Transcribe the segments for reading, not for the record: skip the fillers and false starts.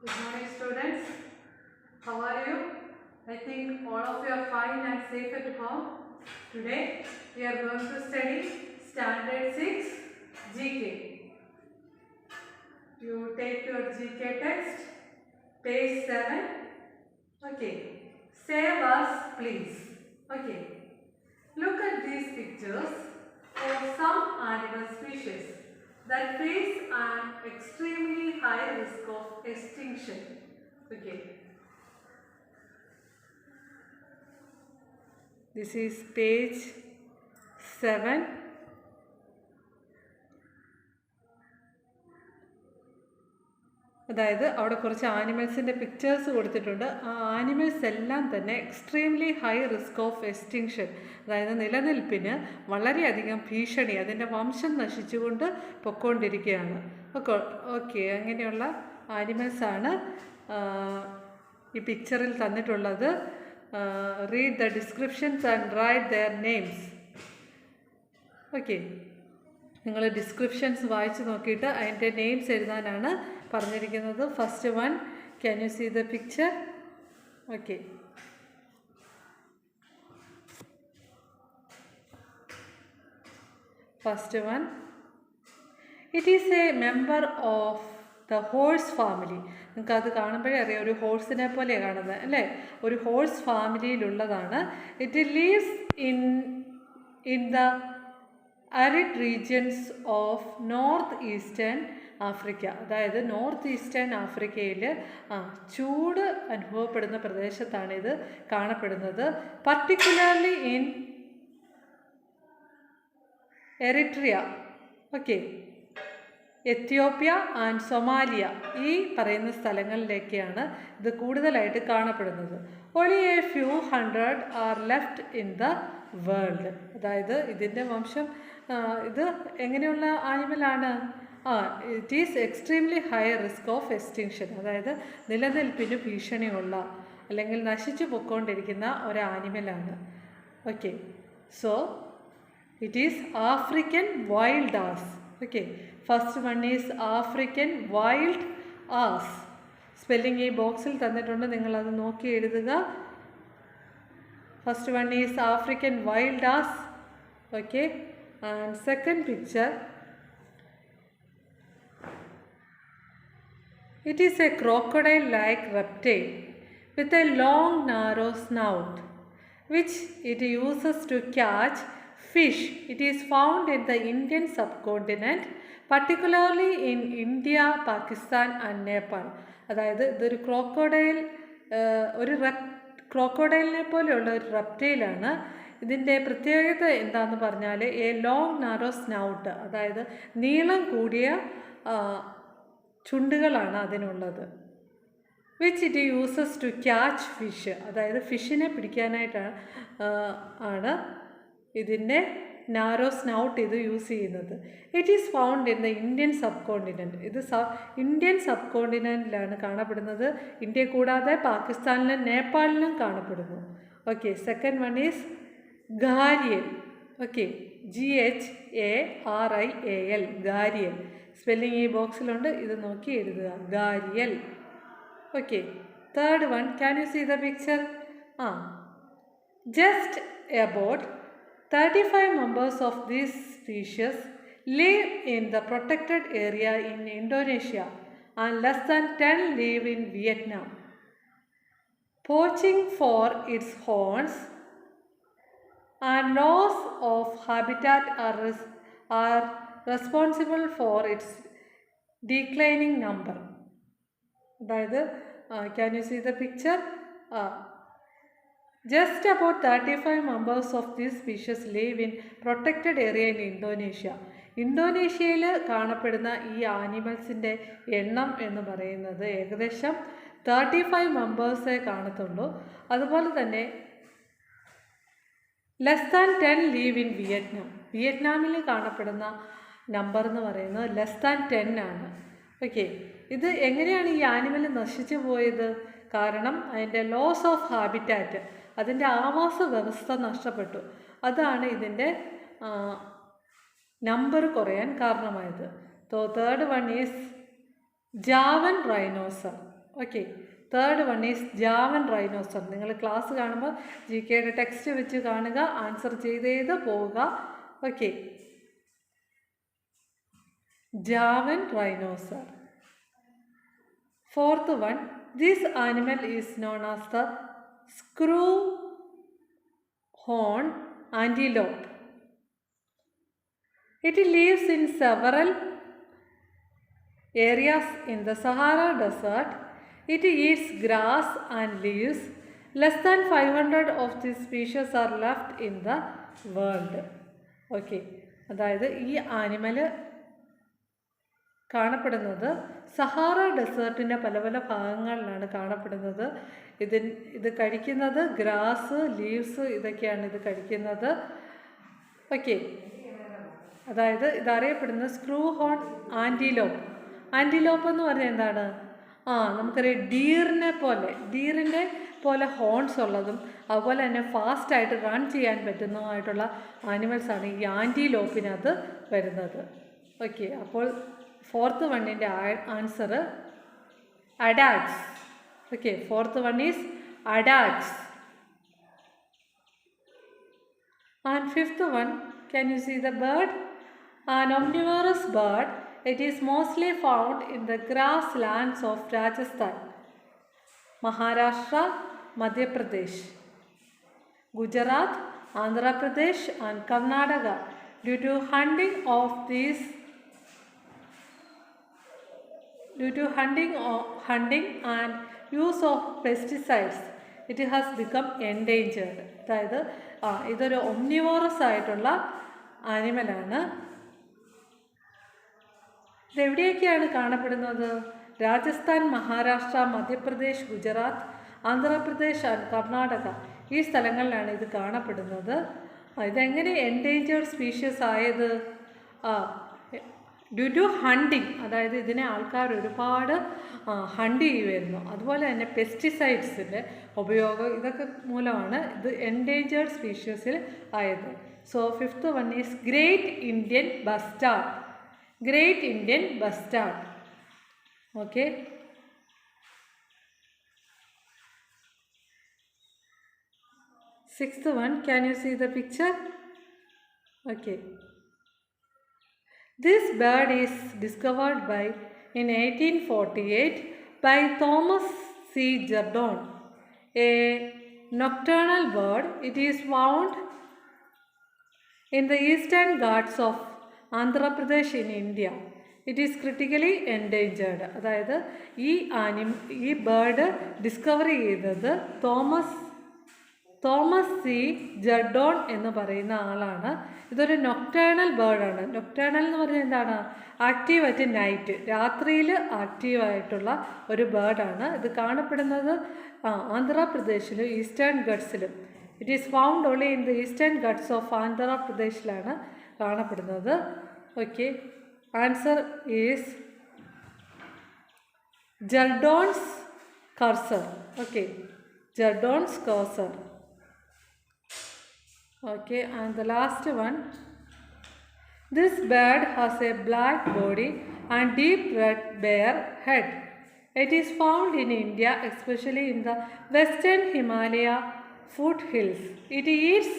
Good morning, students. How are you? I think all of you are fine and safe at home. Today we are going to study Standard 6 GK. You take your GK text, page 7. Okay. Save us, please. Okay. Look at these pictures of some animal species that face an extremely high risk of extinction. Okay. This is page 7. അതായത് അവിടെ കുറച്ച് ആനിമൽസിൻ്റെ pictures കൊടുത്തിട്ടുണ്ട്. ആ animals എല്ലാം തന്നെ extremely high risk of extinction, അതായത് നിലനിൽപ്പിന് വളരെയധികം ഭീഷണി, അതിൻ്റെ വംശം നശിച്ചുകൊണ്ട് പൊക്കോണ്ടിരിക്കുകയാണ്. ഓക്കെ, അങ്ങനെയുള്ള ആനിമൽസാണ് ഈ പിക്ചറിൽ തന്നിട്ടുള്ളത്. Read the descriptions and write their names. Okay, നിങ്ങൾ ഡിസ്ക്രിപ്ഷൻസ് വായിച്ച് നോക്കിയിട്ട് അതിൻ്റെ നെയിംസ് എഴുതാനാണ് പറഞ്ഞിരിക്കുന്നത്. First one, can you see the picture? Okay, first one, it is a member of the horse family. നിങ്ങൾക്ക് അത് കാണുമ്പോഴേ അറിയാം, ഒരു ഹോഴ്സിനെ പോലെ കാണുന്നത് അല്ലേ? ഒരു ഹോഴ്സ് ഫാമിലിയിലുള്ളതാണ്. It lives in the arid regions of north eastern Africa. അതായത് നോർത്ത് ഈസ്റ്റേൺ ആഫ്രിക്കയിൽ ചൂട് അനുഭവപ്പെടുന്ന പ്രദേശത്താണ് ഇത് കാണപ്പെടുന്നത്. Particularly in Eritrea, okay, Ethiopia and Somalia, ഈ പറയുന്ന സ്ഥലങ്ങളിലേക്കാണ് ഇത് കൂടുതലായിട്ട് കാണപ്പെടുന്നത്. Only a few hundred are left in the world. അതായത് ഇതിൻ്റെ വംശം ഇത് എങ്ങനെയുള്ള ആനിമലാണ്? It is extremely high risk of extinction, അതായത് നിലനിൽപ്പിന് ഭീഷണിയുള്ള അല്ലെങ്കിൽ നശിച്ചു പൊയ്ക്കൊണ്ടിരിക്കുന്ന ഒരു ആനിമലാണ്. Okay, so it is African wild as. Okay, first one is African wild as. Spelling ഈ ബോക്സിൽ തന്നിട്ടുണ്ട്, നിങ്ങളത് നോക്കി എഴുതുക. First one is African wild as. Okay, and second picture, it is a crocodile-like reptile with a long narrow snout which it uses to catch fish. It is found in the Indian subcontinent, particularly in India, Pakistan and Nepal. അതായത് ഇതൊരു ക്രോക്കോഡൈലിനെ പോലെയുള്ള ഒരു റെപ്റ്റൈലാണ്. ഇതിൻ്റെ പ്രത്യേകത എന്താണെന്ന് പറഞ്ഞാൽ A long narrow snout, അതായത് നീളം കൂടിയ ചുണ്ടുകളാണ് അതിനുള്ളത്. Which it uses to catch fish, അതായത് ഫിഷിനെ പിടിക്കാനായിട്ടാണ് ആണ് ഇതിൻ്റെ നാരോ സ്നൗട്ട് ഇത് യൂസ് ചെയ്യുന്നത്. It is found in the Indian subcontinent. ഇത് ഇന്ത്യൻ സബ് കോണ്ടിനെൻറ്റിലാണ് കാണപ്പെടുന്നത്. ഇന്ത്യ കൂടാതെ പാകിസ്ഥാനിലും നേപ്പാളിലും കാണപ്പെടുന്നു. Okay, second one is gharial. Okay, GHARIAL, gharial. Spelling ഈ ബോക്സിലുണ്ട്, ഇത് നോക്കി എഴുതുക, gharial. Okay, third one, can you see the picture? Just about 35 members of this species live in the protected area in Indonesia and less than 10 live in Vietnam. Poaching for its horns and loss of habitat are responsible for its declining number. അതായത് can you see the picture? Just about 35 members of this species live in protected area in Indonesia. ഇന്തോനേഷ്യയിൽ കാണപ്പെടുന്ന ഈ ആനിമൽസിൻ്റെ എണ്ണം എന്ന് പറയുന്നത് ഏകദേശം 35 മെമ്പേഴ്സേ കാണത്തുള്ളൂ. അതുപോലെ തന്നെ less than 10 live in Vietnam. വിയറ്റ്നാമിൽ കാണപ്പെടുന്ന നമ്പർ എന്ന് പറയുന്നത് ലെസ് ദാൻ 10 ആണ്. ഓക്കെ, ഇത് എങ്ങനെയാണ് ഈ ആനിമൽ നശിച്ചു പോയത്? കാരണം അതിൻ്റെ ലോസ് ഓഫ് ഹാബിറ്റാറ്റ്, അതിൻ്റെ ആവാസ വ്യവസ്ഥ നഷ്ടപ്പെട്ടു. അതാണ് ഇതിൻ്റെ നമ്പർ കുറയാൻ കാരണമായത്. Third one is Javan rhinoceros. Okay. Third one is Javan rhinoceros. നിങ്ങൾ ക്ലാസ് കാണുമ്പോൾ ജി കെയുടെ ടെക്സ്റ്റ് വെച്ച് കാണുക, ആൻസർ ചെയ്ത് പോവുക. Okay. Javan rhinoceros. Fourth one, this animal is known as the screw horn antelope. It lives in several areas in the Sahara Desert. It eats grass and leaves. Less than 500 of these species are left in the world. Okay. അതായത് ഈ animal കാണപ്പെടുന്നത് Sahara ഡെസേർട്ടിൻ്റെ പല പല ഭാഗങ്ങളിലാണ് കാണപ്പെടുന്നത്. ഇത് കഴിക്കുന്നത് grass, leaves ഇതൊക്കെയാണ് ഇത് കഴിക്കുന്നത്. ഓക്കെ. അതായത് ഇതറിയപ്പെടുന്നത് സ്ക്രൂ ഹോൺ ആൻറ്റിലോപ്പ്. ആൻറ്റിലോപ്പ് എന്ന് പറഞ്ഞാൽ എന്താണ്? നമുക്കറിയാം ഡീറിൻ്റെ പോലെ ഹോൺസ് ഉള്ളതും അതുപോലെ തന്നെ ഫാസ്റ്റായിട്ട് റൺ ചെയ്യാൻ പറ്റുന്നതുമായിട്ടുള്ള ആനിമൽസാണ് ഈ ആൻറ്റിലോപ്പിനകത്ത് വരുന്നത്. ഓക്കെ. അപ്പോൾ ഫോർത്ത് വണ്ണിൻ്റെ answer addax. Okay. Fourth one is addax. And fifth one, can you see the bird? An omnivorous bird. It is mostly found in the grasslands of Rajasthan, Maharashtra, Madhya Pradesh, Gujarat, Andhra Pradesh and Karnataka. Due to hunting and use of pesticides, it has become endangered. അതായത് ഇതൊരു omnivorous ആയിട്ടുള്ള ആനിമലാണ്. ഇതെവിടെയൊക്കെയാണ് കാണപ്പെടുന്നത്? Rajasthan, Maharashtra, Madhya Pradesh, Gujarat, Andhra Pradesh and Karnataka ഈ സ്ഥലങ്ങളിലാണ് ഇത് കാണപ്പെടുന്നത്. ഇതെങ്ങനെ endangered species ആയത്? ഡ്യൂ ടു ഹണ്ടിങ്, അതായത് ഇതിനെ ആൾക്കാർ ഒരുപാട് ഹണ്ട് ചെയ്യുമായിരുന്നു. അതുപോലെ തന്നെ പെസ്റ്റിസൈഡ്സിൻ്റെ ഉപയോഗം ഇതൊക്കെ മൂലമാണ് ഇത് എൻഡേഞ്ചേർഡ് സ്പീഷ്യസിൽ ആയത്. So fifth one is great Indian bastard. Great Indian bastard. Okay. Sixth one, can you see the picture? Okay. This bird is discovered in 1848 by Thomas C. Jerdon, a nocturnal bird. It is found in the eastern Ghats of Andhra Pradesh in India. It is critically endangered. അതായത് ഈ bird discover ചെയ്തത് Thomas C ജർഡോൺ എന്ന് പറയുന്ന ആളാണ്. ഇതൊരു nocturnal ബേർഡാണ്. Nocturnal എന്ന് പറഞ്ഞാൽ എന്താണ്? ആക്റ്റീവ് അറ്റ് നൈറ്റ്, രാത്രിയിൽ ആക്റ്റീവായിട്ടുള്ള ഒരു ബേർഡാണ്. ഇത് കാണപ്പെടുന്നത് ആന്ധ്രാപ്രദേശിലും ഈസ്റ്റേൺ ഗട്ട്സിലും. It is found only in the Eastern Ghats of ആന്ധ്രാപ്രദേശിലാണ് കാണപ്പെടുന്നത്. Okay. Answer is Jerdon's courser. Okay. Jerdon's courser. Okay, and the last one, this bird has a black body and deep red bare head. It is found in India, especially in the western Himalaya foothills. It eats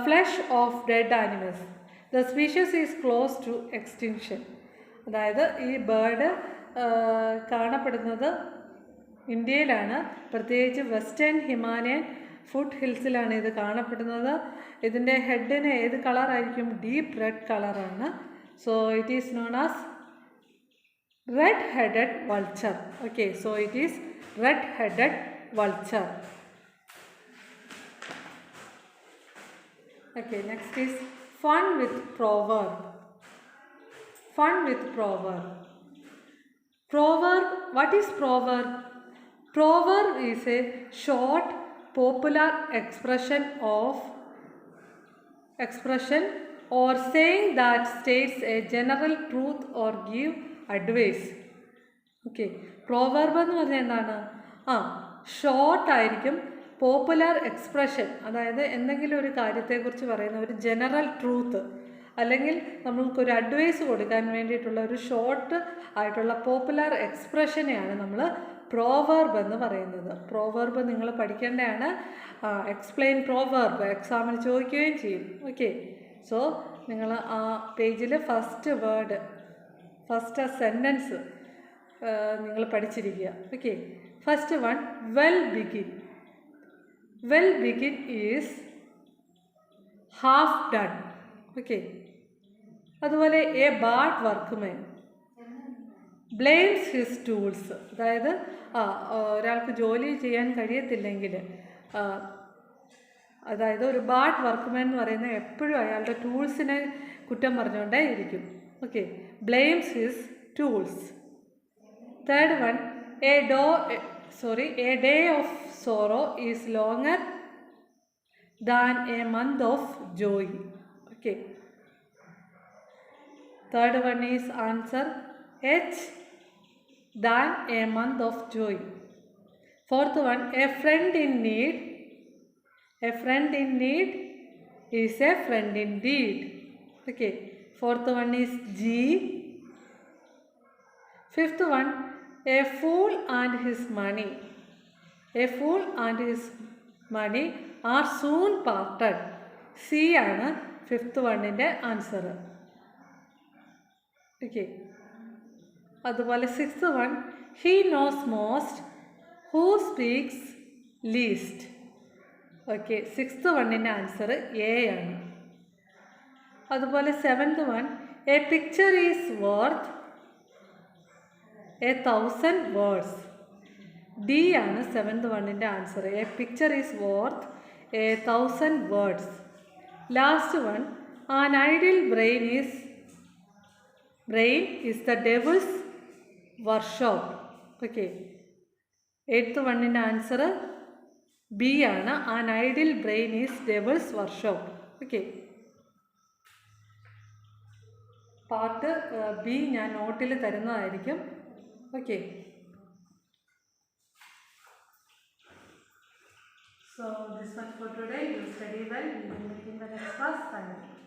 flesh of dead animals. The species is close to extinction. അതായത് ഈ bird കാണപ്പെടുന്നത് ഇന്ത്യയിലാണ്, പ്രത്യേകിച്ച് western Himalayan food ഹിൽസിലാണ് ഇത് കാണപ്പെടുന്നത്. ഇതിൻ്റെ ഹെഡിന് ഏത് കളറായിരിക്കും? Deep red കളറാണ്. So it is known as red headed vulture. Okay. So it is red headed vulture. Okay. Next is fun with proverb. Fun with proverb. Proverb. What is proverb? Proverb is a short popular expression or saying that states a general truth or give advice. Okay. Proverb എന്ന് പറഞ്ഞാൽ എന്താണ്? Short ആയിരിക്കും, popular expression, അതായത് എന്തെങ്കിലും ഒരു കാര്യത്തെക്കുറിച്ച് പറയുന്ന ഒരു ജനറൽ ട്രൂത്ത് അല്ലെങ്കിൽ നമ്മൾക്കൊരു അഡ്വൈസ് കൊടുക്കാൻ വേണ്ടിയിട്ടുള്ള ഒരു ഷോർട്ട് ആയിട്ടുള്ള പോപ്പുലർ എക്സ്പ്രഷനെയാണ് നമ്മൾ പ്രോവർബ് എന്ന് പറയുന്നത്. പ്രോവർബ് നിങ്ങൾ പഠിക്കേണ്ടതാണ്. എക്സ്പ്ലെയിൻ പ്രോവർബ് എക്സാമിന് ചോദിക്കുകയും ചെയ്യും. ഓക്കെ, സോ നിങ്ങൾ ആ പേജിൽ ഫസ്റ്റ് സെൻറ്റൻസ് നിങ്ങൾ പഠിച്ചിരിക്കുക. Okay, first one, well begin. Well begin is half done. Okay, അതുപോലെ a bad workman blames his tools. അതായത് ഒരാൾക്ക് ജോലി ചെയ്യാൻ കഴിയത്തില്ലെങ്കിൽ, അതായത് ഒരു ബാഡ് വർക്ക്മാൻ എന്ന് പറയുന്നത് എപ്പോഴും അയാളുടെ ടൂൾസിനെ കുറ്റം പറഞ്ഞുകൊണ്ടേ ഇരിക്കും. Okay, blames his tools. Third one, a day of sorrow is longer than a month of joy. Okay, third one is answer H than a month of joy. Fourth one, a friend in need is a friend indeed. Okay, fourth one is G. Fifth one, a fool and his money are soon parted. C ആണ് fifth വണ്ണിൻ്റെ answer. Okay, അതുപോലെ sixth one, he nose most who speaks least. Okay, sixth വണ്ണിൻ്റെ answer A ആണ്. അതുപോലെ seventh one, A picture is worth 1,000 words. D ആണ് seventh വണ്ണിൻ്റെ answer. A picture is worth 1,000 words. Last one, an ideal brain is the devils workshop. Okay, eighth വണ്ണിൻ്റെ answer B ആണ്. An ideal brain is devils workshop. Okay, part B ഞാൻ നോട്ടിൽ തരുന്നതായിരിക്കും. Okay, so this much for today. You study well. We will meet in the next class. Thank you.